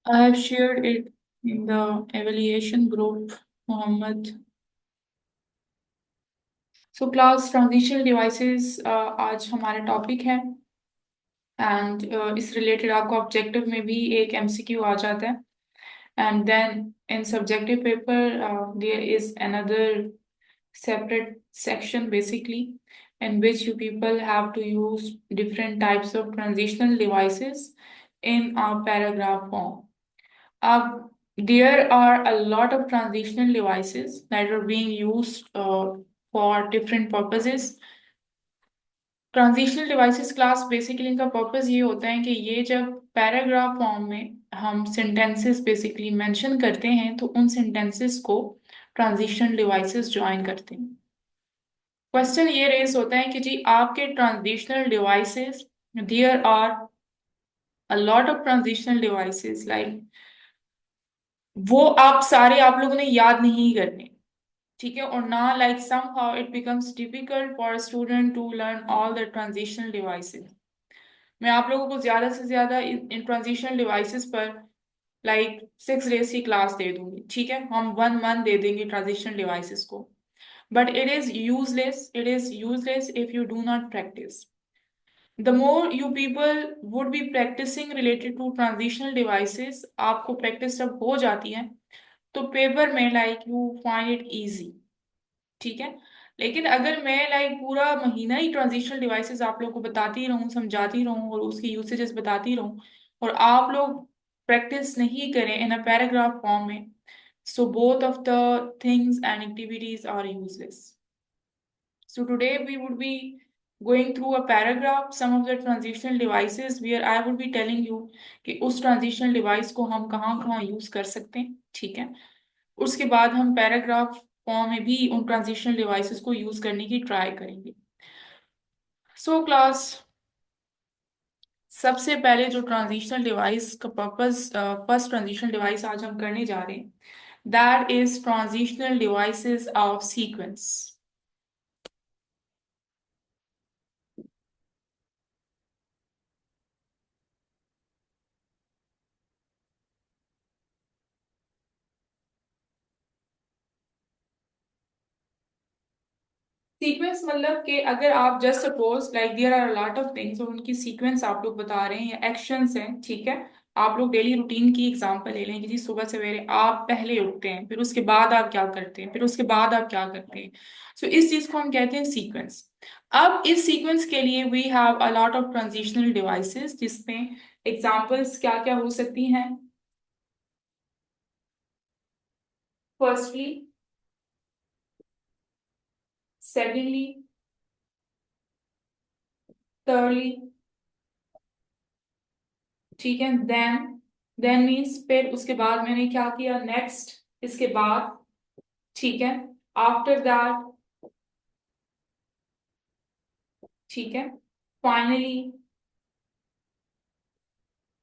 I have shared it in the evaluation group, Mohammed. So class transitional devices आज हमारा topic है and इस related आपको objective में भी एक एमसीक्यू आ जाता है and then in subjective paper there is another separate section basically in which you people have to use different types of transitional devices in a paragraph form. There are a lot of transitional devices that are being used for different purposes. Transitional devices class basically इनका purpose ये होता है कि ये जब paragraph form में हम sentences basically mention करते हैं तो उन सेंटेंसेस को ट्रांजिशनल डिवाइसेस ज्वाइन करते हैं। क्वेश्चन ये रेज होता है कि जी आपके transitional devices there are a lot of transitional devices like वो आप लोगों ने याद नहीं करने, ठीक है, और ना like somehow it becomes difficult for a student to learn all the transitional devices. मैं आप लोगों को ज्यादा से ज्यादा इन ट्रांजिशनल डिवाइसेस पर लाइक 6 डेज की क्लास दे दूंगी, ठीक है, हम 1 मंथ दे देंगे ट्रांजिशनल डिवाइसेस को, but it is useless if you do not practice. The more you people would be practicing related to transitional devices, आपको प्रैक्टिस जब हो जाती है तो पेपर में like you find it easy, ठीक है. लेकिन अगर मैं लाइक पूरा महीना ही ट्रांजिशनल डिवाइसेस आप लोग को बताती रहूं, समझाती रहूं और उसकी यूसेजेस बताती रहूं और आप लोग प्रैक्टिस नहीं करें इन अ पैराग्राफ फॉर्म में, so both of the things and activities are useless. So today we would be going through a paragraph, some of the transitional devices where I would be telling you कि उस transitional device को हम कहाँ कहाँ use कर सकते हैं, ठीक है. उसके बाद हम पैराग्राफ फॉर्म में भी उन ट्रांजिशनल डिवाइसेस को यूज करने की ट्राई करेंगे. सो क्लास सबसे पहले जो ट्रांजिशनल डिवाइस का पर्पस, फर्स्ट ट्रांजिशनल डिवाइस आज हम करने जा रहे हैं, that is transitional devices of sequence. Sequence मतलब कि अगर आप just suppose like there are lot of things और उनकी सीक्वेंस आप लोग बता रहे हैं या एक्शंस हैं, ठीक है. आप लोग डेली रूटीन की एग्जांपल ले लें कि जी सुबह सवेरे आप पहले उठते हैं, फिर उसके बाद आप क्या करते हैं, फिर उसके बाद आप क्या करते हैं. सो इस चीज को हम कहते हैं सीक्वेंस. अब इस सीक्वेंस के लिए we have a lot of transitional devices जिसमें एग्जांपल्स क्या क्या हो सकती हैं. फर्स्टली, सेकेंडली, thirdly, ठीक है, देन मीन्स फिर उसके बाद मैंने क्या किया, नेक्स्ट, इसके बाद, ठीक है, आफ्टर दैट, ठीक है, फाइनली,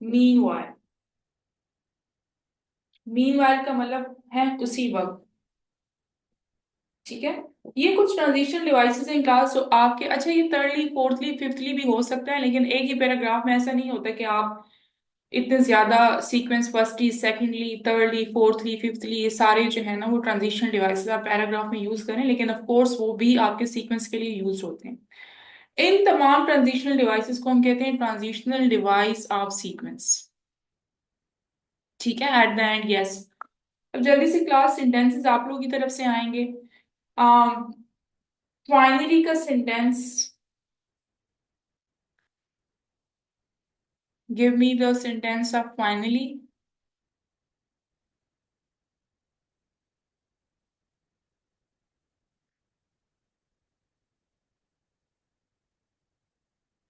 मीनवाइल. मीनवाइल का मतलब है उसी वक्त, ठीक है. ये कुछ ट्रांजिशन डिवाइसेस हैं क्लास जो आपके, अच्छा ये थर्डली फोर्थली फिफ्थली भी हो सकता है, लेकिन एक ही पैराग्राफ में ऐसा नहीं होता कि आप इतने ज्यादा sequence firstly secondly thirdly fourthly fifthly ये सारे जो है ना वो ट्रांजिशनल डिवाइसेस आप पैराग्राफ में यूज करें, लेकिन ऑफ कोर्स वो भी आपके सीक्वेंस के लिए यूज होते हैं. इन तमाम ट्रांजिशनल डिवाइसेस को हम कहते हैं ट्रांजिशनल डिवाइस ऑफ सीक्वेंस, ठीक है, एट द एंड. यस, अब जल्दी से क्लास सेंटेंसेस आप लोगों की तरफ से आएंगे. फाइनली का sentence, give me the sentence of finally.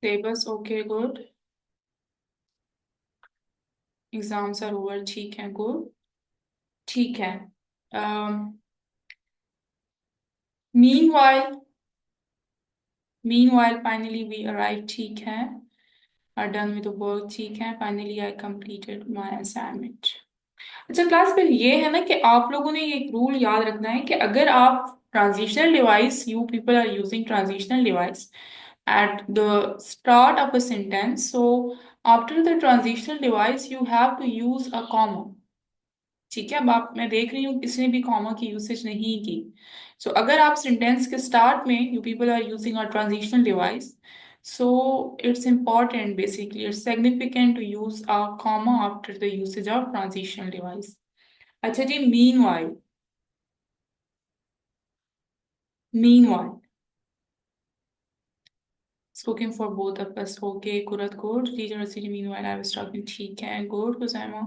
Syllabus okay good, exams are over, ठीक है, गुड, ठीक है. Meanwhile, meanwhile finally we arrive, ठीक है, are done with the work, ठीक है, finally I completed my assignment. अच्छा क्लास फिर ये है ना कि आप लोगों ने ये एक रूल याद रखना है कि अगर आप transitional device, you people are using transitional device at the start of a sentence, so after the transitional device you have to use a comma. ठीक है, अब आप, मैं देख रही हूँ किसी ने भी कॉमा की यूसेज नहीं की। सो अगर आप सेंटेंस के स्टार्ट में you people are using a transitional device, so it's important, basically it's significant to use a comma after the usage of transitional device. अच्छा जी, meanwhile spoken for both of us. Okay, Kurat, good. Teacher city, meanwhile I was talking. ठीक है, good. Huzaima,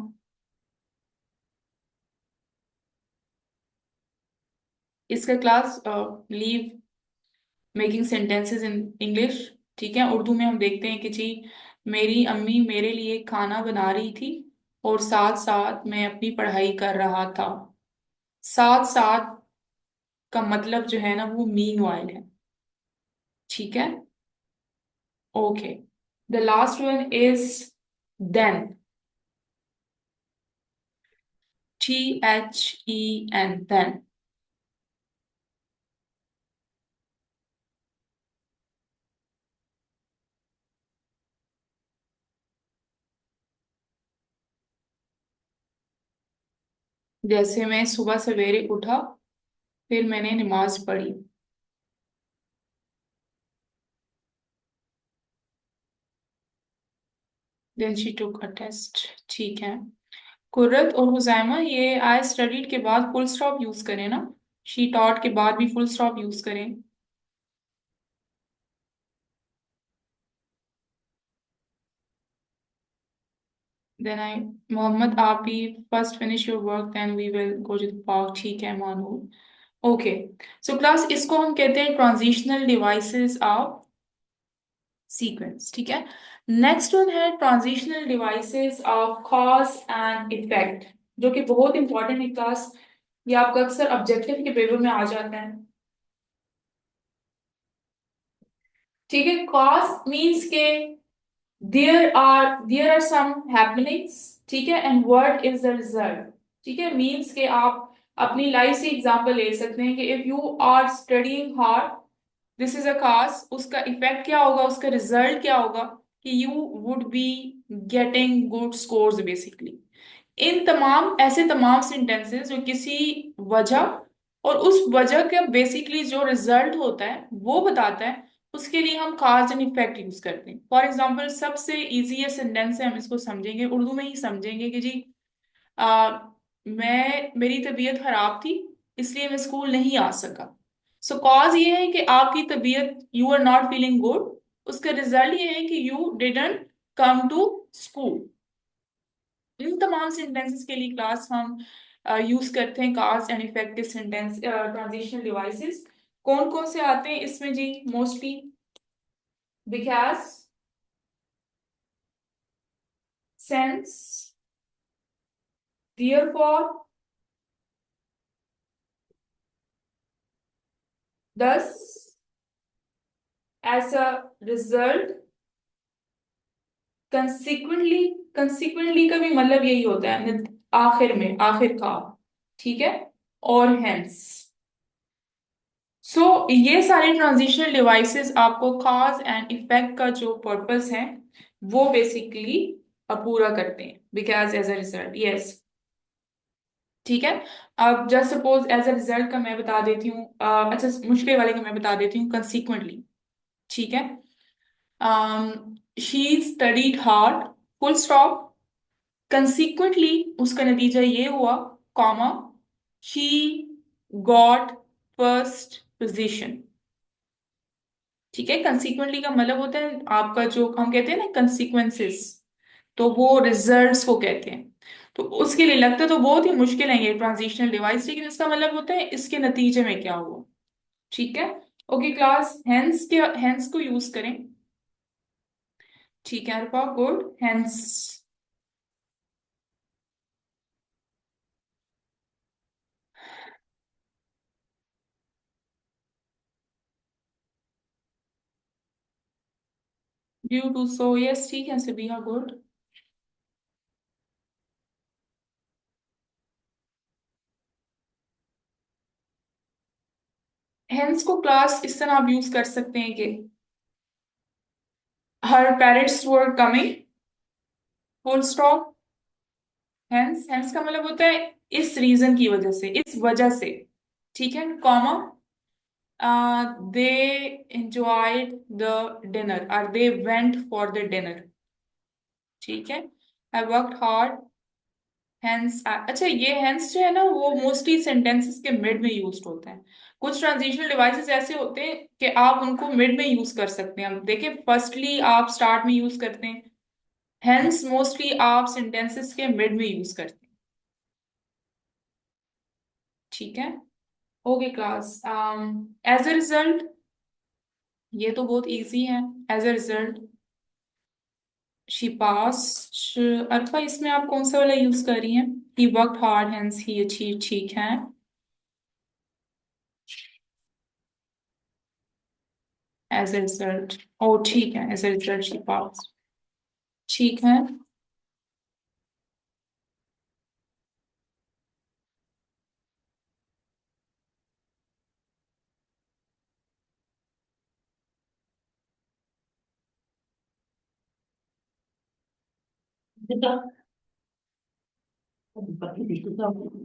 इसका class leave making sentences in English. ठीक है, उर्दू में हम देखते हैं कि जी मेरी अम्मी मेरे लिए खाना बना रही थी और साथ साथ मैं अपनी पढ़ाई कर रहा था। साथ साथ का मतलब जो है ना वो मीन वाइल है। ठीक है, okay. The last one is then. THEN, then. जैसे मैं सुबह सवेरे उठा, फिर मैंने नमाज पढ़ी। Then she took a test. ठीक है, कुर्रत और हुजैमा, ये आई स्टडीड के बाद फुल स्टॉप यूज करें ना, शी टॉट के बाद भी फुल स्टॉप यूज करें। देन आई, मोहम्मद, आप भी first finish your work then we will go to the park. ठीक है मानो। ओके, सो क्लास इसको हम कहते हैं ट्रांजिशनल डिवाइसेस ऑफ सीक्वेंस। ठीक है, नेक्स्ट वन है transitional devices of cause and effect, जो कि बहुत इंपॉर्टेंट है क्लास। ये आपका अक्सर ऑब्जेक्टिव के पेपर में आ जाता है। ठीक है, कॉज मीन्स के देयर आर सम हैपनिंग्स। ठीक है, and what is the result. ठीक है, मीन्स के आप अपनी लाइफ से एग्जांपल ले सकते हैं कि if you are studying hard, this is a cause, उसका इफेक्ट क्या होगा, उसका रिजल्ट क्या होगा, कि you would be getting good scores basically. इन तमाम ऐसे तमाम सेंटेंसेस जो किसी वजह और उस वजह का बेसिकली जो रिजल्ट होता है वो बताता है, उसके लिए हम काज एंड इफेक्ट यूज करते हैं। फॉर एग्जाम्पल, सबसे इजी ये सेंटेंस है, हम इसको समझेंगे उर्दू में ही समझेंगे कि जी आ, मैं मेरी तबीयत खराब थी इसलिए मैं स्कूल नहीं आ सका। सो कॉज ये है कि आपकी तबीयत, you are not feeling good, उसका रिजल्ट ये है कि you didn't come to school. इन तमाम सेंटेंसेस के लिए क्लास हम यूज करते हैं cause and effective sentence transitional devices. कौन कौन से आते हैं इसमें जी, mostly because, since, therefore, thus, as a result, consequently। consequently का भी मतलब यही होता है, आखिर में, आखिरकार। ठीक है, और hence। सो ये सारे ट्रांजिशनल डिवाइसेस आपको कॉज एंड इफेक्ट का जो पर्पस है वो बेसिकली पूरा करते हैं, because as a result, yes. ठीक है, अब just suppose as a result का मैं बता देती हूँ, अच्छा मुश्किल वाले का मैं बता देती हूँ, कंसिक्वेंटली। ठीक है, she studied hard, full stop. Consequently उसका नतीजा ये हुआ, comma, she got first position. ठीक है, कंसिक्वेंटली का मतलब होता है आपका जो हम कहते हैं ना कंसिक्वेंसेस, तो वो रिजल्ट्स को कहते हैं। तो उसके लिए लगता तो बहुत ही मुश्किल है ये ट्रांजिशनल डिवाइस, लेकिन इसका मतलब होता है इसके नतीजे में क्या हुआ। ठीक है, ओके क्लास, हेंस के हेंस को यूज करें। ठीक है Arfa, good, hence. Due to, so yes, ठीक है सबिहा, गुड। हेंस को क्लास इस तरह आप यूज कर सकते हैं कि हर parents were coming, full stop. Hence, hence का मतलब होता है इस रीजन की वजह से, इस वजह से। ठीक है, comma, they enjoyed the dinner और they went for the dinner. ठीक है, आई वर्कड हार्ड हेंस। अच्छा, ये हेंस जो है ना वो मोस्टली सेंटेंसेस के मिड में यूज होता है। कुछ ट्रांजिशनल डिवाइसेस ऐसे होते हैं कि आप उनको मिड में यूज कर सकते हैं। अब देखिए, फर्स्टली आप स्टार्ट में यूज करते हैं, हेंस मोस्टली आप सेंटेंसेस के मिड में यूज करते हैं। ठीक है, okay class. As a result, ये तो बहुत इजी है। As a result she pass. Alfa, इसमें आप कौन सा वाला यूज कर रही हैं? He worked hard hence he achieve. ठीक है, एज अ रिजल्ट। ओ ठीक है, as a result she pass. ठीक है,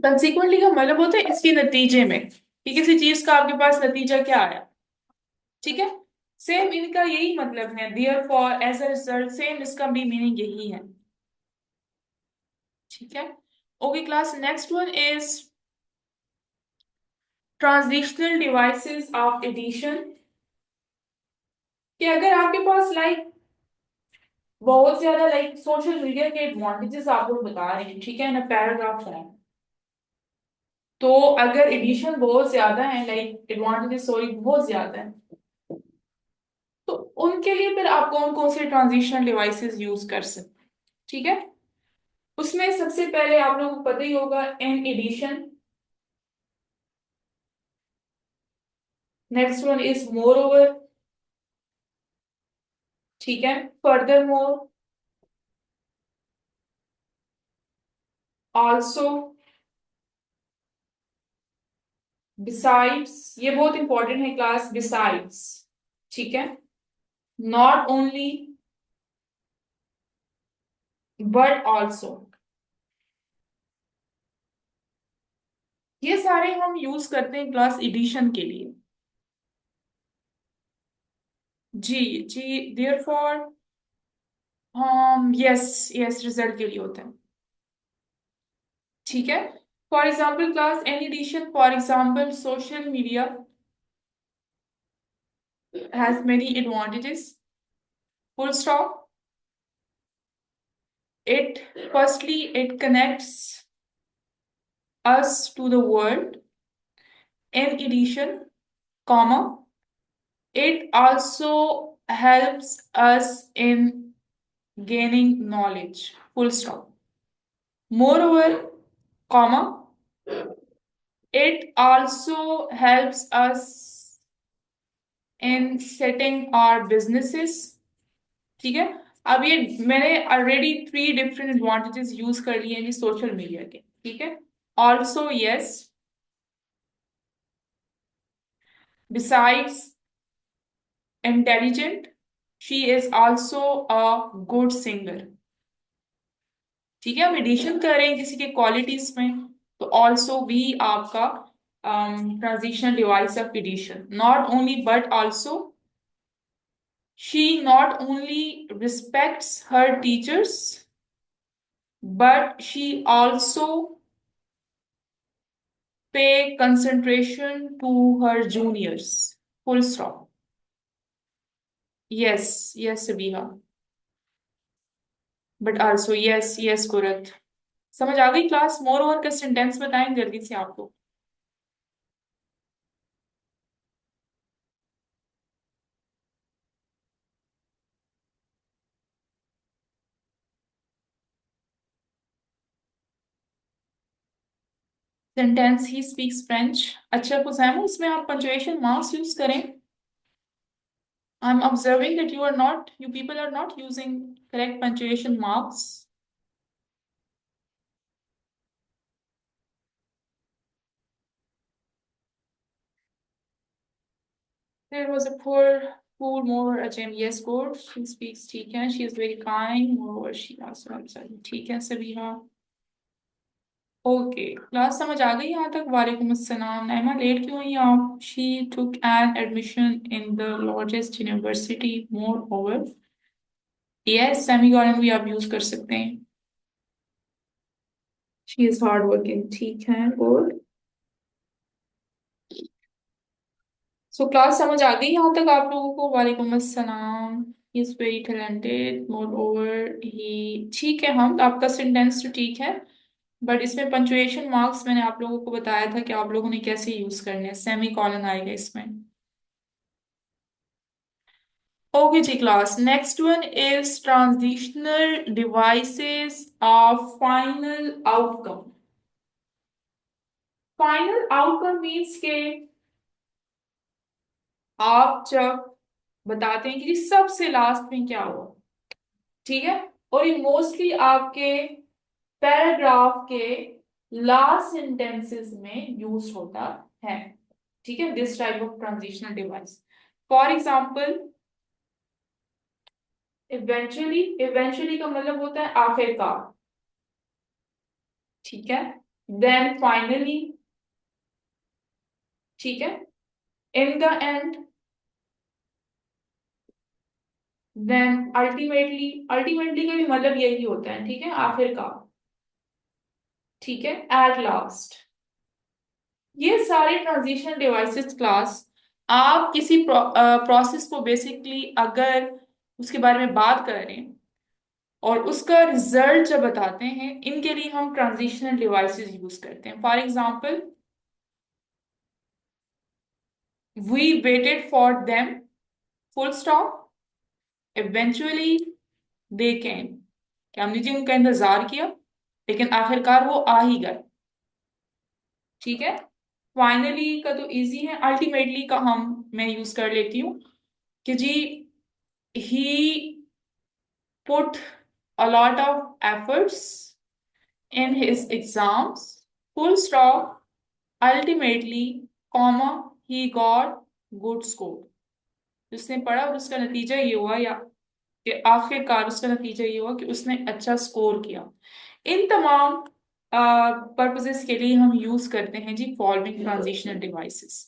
कंसिक्वेंटली का मतलब होता है इसके नतीजे में, कि किसी चीज का आपके पास नतीजा क्या आया। ठीक है, सेम इनका यही मतलब है, therefore, as a result, same इसका भी मीनिंग यही है। ठीक है, okay class, next one is transitional devices of addition. कि अगर आपके पास लाइक बहुत ज्यादा लाइक सोशल मीडिया के एडवांटेजेस आप लोग बता रहे हैं, ठीक है ना, पैराग्राफ है, तो अगर एडिशन बहुत ज्यादा है, लाइक एडवांटेजेस सॉरी बहुत ज्यादा है, तो उनके लिए फिर आप कौन कौन से ट्रांजिशनल डिवाइसेस यूज कर सकते हैं। ठीक है, उसमें सबसे पहले आप लोगों को पता ही होगा an addition. Next one is moreover. ठीक है, फर्दर मोर, ऑल्सो, बिसाइड्स, ये बहुत इंपॉर्टेंट है क्लास, बिसाइड्स। ठीक है, नॉट ओनली, बट ऑल्सो, ये सारे हम यूज करते हैं क्लास एडिशन के लिए। जी जी, देयरफॉर हम यस यस रिजल्ट के लिए होता है। ठीक है, for example class an addition, for example social media has many advantages, full stop. It firstly it connects us to the world. In addition, comma, it also helps us in gaining knowledge. Full stop. Moreover, comma, it also helps us in setting our businesses. ठीक है, अब ये मैंने already 3 different advantages use कर लिए हैं जी social media के। ठीक है, also yes, besides intelligent, she is also a good singer। ठीक है, हम एडिशन कर रहे हैं किसी के क्वालिटीज में, तो ऑल्सो भी आपका transitional device of addition. Not only but also, she not only respects her teachers, but she also pay concentration to her juniors। Full stop। Yes, yes, Sabiha, but also yes, yes, Kurat। समझ आ गई class? Moreover का sentence बताएं जल्दी से आपको। Sentence he speaks French. अच्छा कुसैमा, इसमें आप पंचुएशन मार्क्स यूज करें। I am observing that you are not, you people are not using correct punctuation marks. There was a poor cool, more HM, yes, good. She speaks, ठीक है. She is very kind. Moreover, she also answered. ठीक है सभी. हाँ. Okay, class समझ आ गई यहाँ तक? वालेकुम अस्सलाम. नाइमा, लेट क्यों हुई आप? She took an admission in the largest university. More over, yes, semicolon भी आप यूज कर सकते हैं. She is hard working. ठीक है, गुड. सो क्लास समझ आ गई यहाँ तक आप लोगों को? वालेकुम अस्सलाम. He is very talented. Moreover he, ठीक है. हम आपका सेंटेंस तो ठीक है, बट इसमें पंचुएशन मार्क्स मैंने आप लोगों को बताया था कि आप लोगों ने कैसे यूज करने हैं. सेमी कॉलन आएगा इसमें. ओके जी class, next one is transitional devices of final outcome. Final outcome means के आप जब बताते हैं कि सबसे लास्ट में क्या हुआ, ठीक है, और ये मोस्टली आपके पैराग्राफ के लास्ट सेंटेंसेस में यूज होता है. ठीक है, this type of transitional device. For example, eventually. Eventually का मतलब होता है आखिरकार. ठीक है. Then finally. ठीक है. In the end. Then ultimately. Ultimately का भी मतलब यही होता है. ठीक है, आखिरकार. ठीक है, एट लास्ट. ये सारे ट्रांजिशन डिवाइसेस क्लास, आप किसी प्रोसेस को बेसिकली अगर उसके बारे में बात कर रहे हैं और उसका रिजल्ट जब बताते हैं, इनके लिए हम ट्रांजिशनल डिवाइसेस यूज करते हैं. For example, we waited for them, full stop, eventually they came. कि हमने जी उनका इंतजार किया, लेकिन आखिरकार वो आ ही गए. ठीक है. फाइनली का तो इजी है. अल्टीमेटली का मैं यूज कर लेती हूँ कि जी, he put a lot of efforts in his exams, full stop, ultimately, comma, he got good score. उसने पढ़ा और उसका नतीजा ये हुआ, या कि आखिरकार उसका नतीजा ये हुआ कि उसने अच्छा स्कोर किया. इन तमाम पर्पसेस के लिए हम यूज करते हैं जी फॉलोइंग ट्रांजिशनल डिवाइसेस.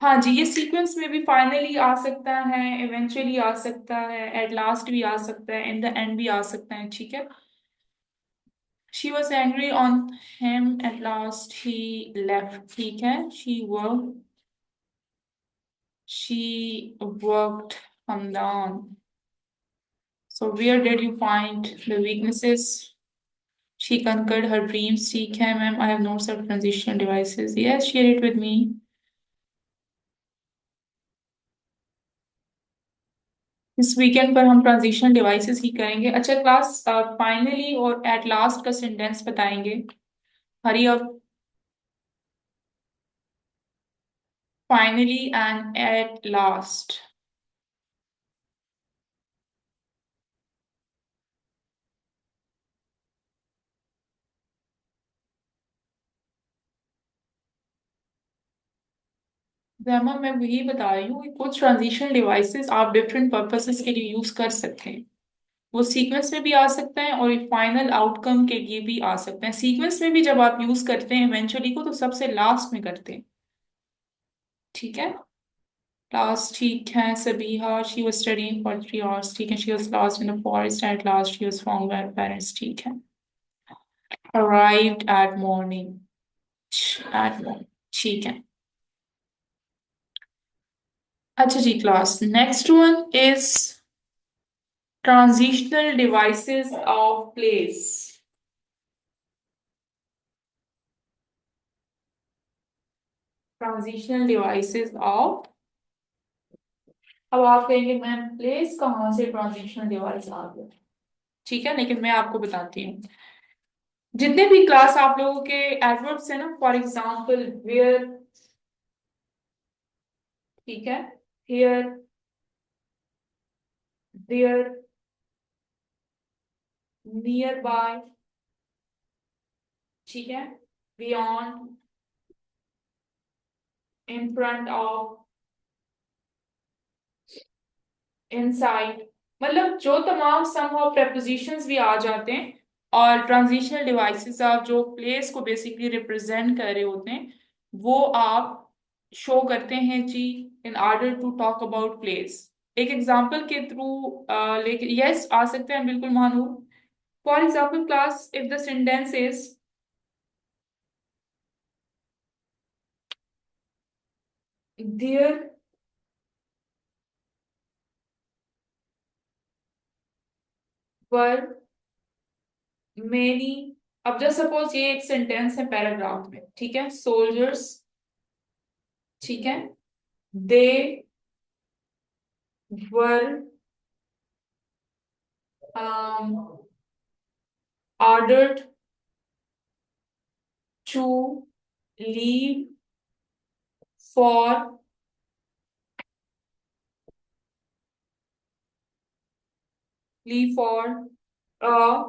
हाँ जी, ये सीक्वेंस में भी फाइनली आ सकता है, इवेंचुअली आ सकता है, एट लास्ट भी आ सकता है, इन द एंड भी आ सकता है. ठीक है. She was angry on him, at last he left. ठीक है. She worked Hamdan. So where did you find the weaknesses? She conquered her dreams. ठीक है ma'am. I have notes of transitional devices. Yes, share it with me. इस weekend पर हम transitional devices ही करेंगे. अच्छा class, finally और एट लास्ट का sentence बताएंगे. Hurry up. Finally and at last. जैमा, मैं वही बता रही हूँ कि कुछ ट्रांजिशनल डिवाइसेस आप डिफरेंट पर्पसेस के लिए यूज कर सकते हैं. वो सीक्वेंस में भी आ सकते हैं और फाइनल आउटकम के लिए भी आ सकते हैं. सीक्वेंस में भी जब आप यूज करते हैं इवेंचुअली को, तो सबसे लास्ट में करते हैं. ठीक है. लास्ट. ठीक है Sabiha, she was studying for 3 hours. ठीक है. She was lost in the forest, at last she was found by her parents. ठीक है. arrived at morning. At morning. ठीक है. अच्छा जी class, next one is transitional devices of place. Transitional devices of. अब आप कहेंगे मैम प्लेस कहाँ से ट्रांजिशनल डिवाइस आ गया? ठीक है, लेकिन मैं आपको बताती हूँ. जितने भी क्लास आप लोगों के एडवर्ब्स है ना, फॉर एग्जाम्पल वेयर. ठीक है. Here, there, nearby. ठीक है. Beyond, in front of, inside, मतलब जो तमाम समहाउ prepositions भी आ जाते हैं और ट्रांजिशनल डिवाइसेस आप जो प्लेस को बेसिकली रिप्रेजेंट कर रहे होते हैं वो आप शो करते हैं जी in order to talk about place. एक एग्जांपल के थ्रू लेकिन यस आ सकते हैं बिल्कुल Manu. For example class if the sentence is there were many, अब जस्ट सपोज ये एक सेंटेंस है पैराग्राफ में, ठीक है, सोल्जर्स, ठीक है, दे वर ordered to leave for leave for a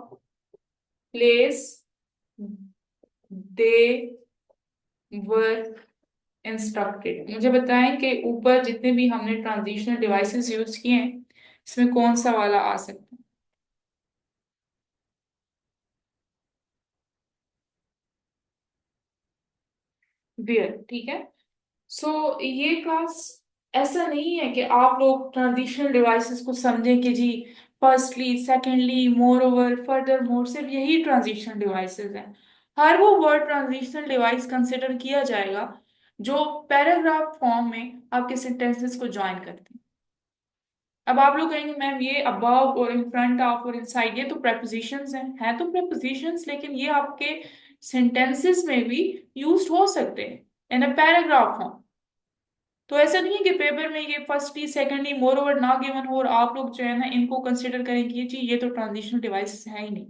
place they were instructed. मुझे बताएं कि ऊपर जितने भी हमने ट्रांजिशनल डिवाइसेस यूज किए हैं इसमें कौन सा वाला आ सकता है? वेयर, ठीक है। सो ये क्लास ऐसा नहीं है कि आप लोग ट्रांजिशनल डिवाइसेस को समझें कि जी firstly secondly moreover furthermore सिर्फ यही ट्रांजिशनल डिवाइसेस हैं। हर वो वर्ड ट्रांजिशनल डिवाइस कंसिडर किया जाएगा जो पैराग्राफ फॉर्म में आपके सेंटेंसेस को ज्वाइन करते हैं। अब आप लोग कहेंगे मैम ये अबव और इन फ्रंट ऑफ और इनसाइड ये तो prepositions हैं तो prepositions, लेकिन ये आपके सेंटेंसेस में भी यूज हो सकते हैं इन अ पैराग्राफ फॉर्म। तो ऐसा नहीं है कि पेपर में ये फर्स्टली सेकेंडली मोर ओवर ना गिवन हो और आप लोग जो है ना इनको कंसिडर करेंगे जी ये तो ट्रांजिशनल डिवाइस है ही नहीं।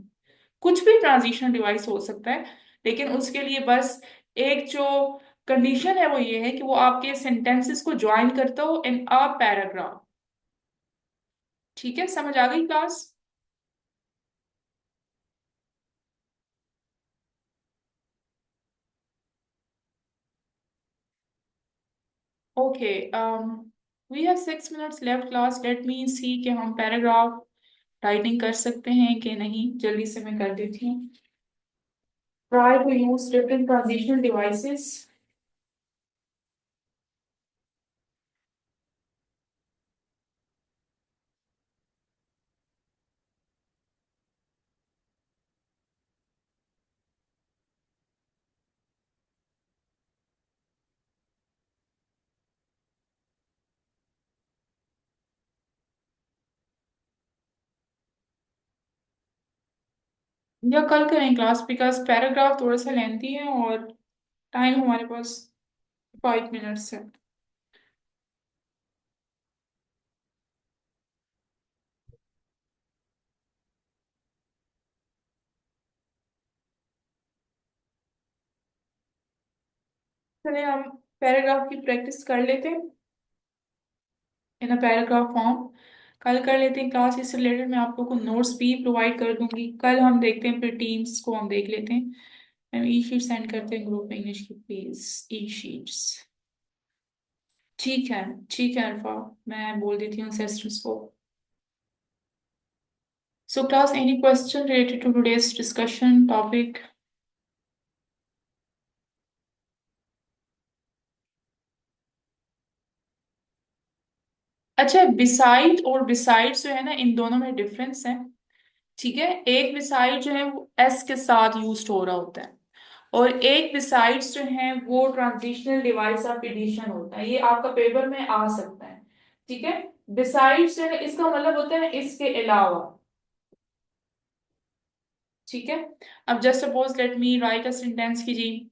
कुछ भी ट्रांजिशनल डिवाइस हो सकता है, लेकिन उसके लिए बस एक जो कंडीशन है वो ये है कि वो आपके सेंटेंसेस को ज्वाइन करता हो इन अ पैराग्राफ। ठीक है, समझ आ गई class? Okay, we have 6 minutes left class, let me see कि हम पैराग्राफ राइटिंग कर सकते हैं कि नहीं। जल्दी से मैं कर देती हूँ। Try to use different transitional devices. या कल करें क्लास, बिकॉज पैराग्राफ थोड़ा सा लेंथी है और टाइम हमारे पास 5 minutes है। चलिए हम पैराग्राफ की प्रैक्टिस कर लेते हैं इन अ पैराग्राफ फॉर्म। कल कर लेते हैं क्लास, इससे रिलेटेड मैं आप लोगों को नोट्स भी प्रोवाइड कर दूंगी। कल हम देखते हैं, फिर टीम्स को हम देख लेते हैं। मैम ई शीट सेंड करते हैं ग्रुप में, इंग्लिश की प्लीज ई शीट्स। ठीक है, ठीक है अल्फा, मैं बोल देती हूँ सिस्टर्स को। So class any question related to today's discussion topic? अच्छा, बिसाइड और बिसाइड्स जो है ना इन दोनों में डिफरेंस है। ठीक है, एक बिसाइड जो है वो एस के साथ यूज हो रहा होता है और एक बिसाइड्स जो है वो ट्रांजिशनल डिवाइस ऑफ एडिशन होता है। ये आपका पेपर में आ सकता है। ठीक है, बिसाइड्स जो है इसका मतलब होता है इसके अलावा। ठीक है, अब just suppose let me write a sentence की जी,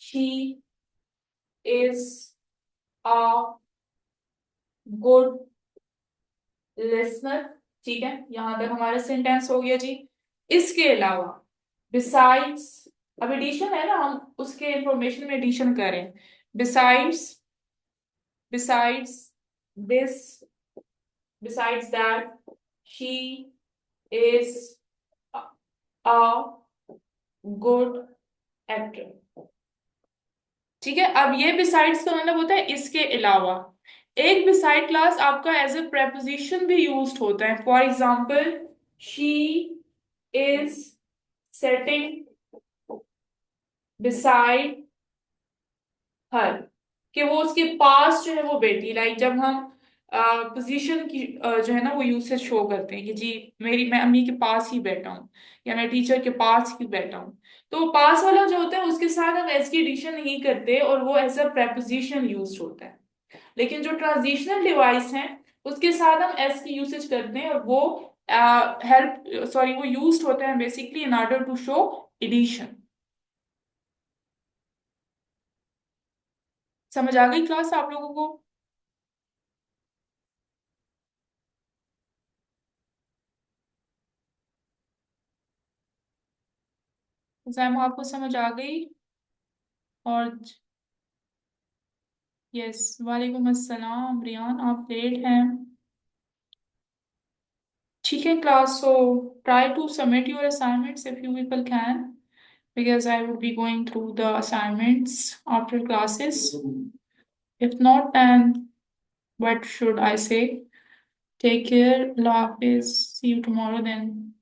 she is a good listener. ठीक है, यहां तक हमारा सेंटेंस हो गया जी। इसके अलावा बिसाइड्स, अब एडिशन है ना, हम उसके इंफॉर्मेशन में एडिशन करें। Besides, besides this, besides that, she is a good actor. ठीक है, अब ये बिसाइड्स का मतलब होता है इसके अलावा। एक बिसाइड क्लास आपका एज अ प्रेपोजिशन भी यूज होता है। For example, she is setting beside her, कि वो उसके पास जो है वो बैठी। लाइक जब हम पोजीशन की जो है ना वो यूसेज शो करते हैं कि जी मैं अम्मी के पास ही बैठा हूँ, या मैं टीचर के पास ही बैठा हूँ, तो वो पास वाला जो होता है उसके साथ हम एस की एडिशन नहीं करते और वो एज अ प्रेपोजिशन यूज होता है। लेकिन जो ट्रांजिशनल डिवाइस है उसके साथ हम एस की यूसेज करते हैं, और वो हेल्प सॉरी वो यूज होता है basically in order to show addition. समझ आ गई क्लास आप लोगों को? एग्जाम आपको समझ आ गई? और यस, वालेकुम अस्सलाम रियान, आप लेट हैं। ठीक है class, so try to submit your assignments if you people can, because I would be going through the assignments after classes. If not, then what should I say? Take care, Allah Hafiz, see you tomorrow then.